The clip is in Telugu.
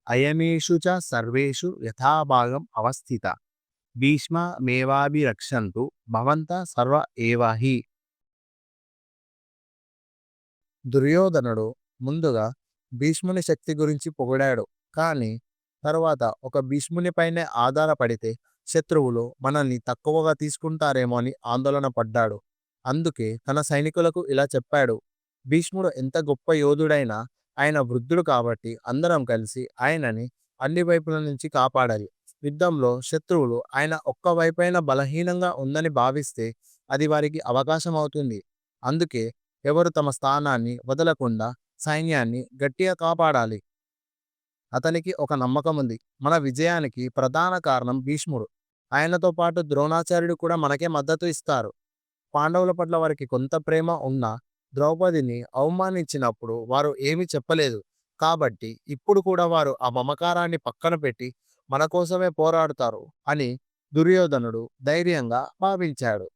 అయమేషు చ సర్వేషు యథాభాగం అవస్థిత భీష్మ మేవాభిరక్షంతు భవంత సర్వ ఏవాహి. దుర్యోధనుడు ముందుగా భీష్ముని శక్తి గురించి పొగిడాడు. కానీ తరువాత ఒక భీష్మునిపైనే ఆధారపడితే శత్రువులు మనల్ని తక్కువగా తీసుకుంటారేమో అని ఆందోళన పడ్డాడు. అందుకే తన సైనికులకు ఇలా చెప్పాడు: భీష్ముడు ఎంత గొప్ప యోధుడైనా ఆయన వృద్ధుడు కాబట్టి అందరం కలిసి ఆయనని అన్ని వైపుల నుంచి కాపాడాలి. యుద్ధంలో శత్రువులు ఆయన ఒక్క వైపైన బలహీనంగా ఉందని భావిస్తే అది వారికి అవకాశం అవుతుంది. అందుకే ఎవరు తమ స్థానాన్ని వదలకుండా సైన్యాన్ని గట్టిగా కాపాడాలి. అతనికి ఒక నమ్మకం ఉంది. మన విజయానికి ప్రధాన కారణం భీష్ముడు. ఆయనతో పాటు ద్రోణాచార్యుడు కూడా మనకే మద్దతు ఇస్తారు. పాండవుల పట్ల వారికి కొంత ప్రేమ ఉన్నా ద్రౌపదిని అవమానించినప్పుడు వారు ఏమీ చెప్పలేదు. కాబట్టి ఇప్పుడు కూడా వారు ఆ మమకారాన్ని పక్కన పెట్టి మన కోసమే పోరాడుతారు అని దుర్యోధనుడు ధైర్యంగా భావించాడు.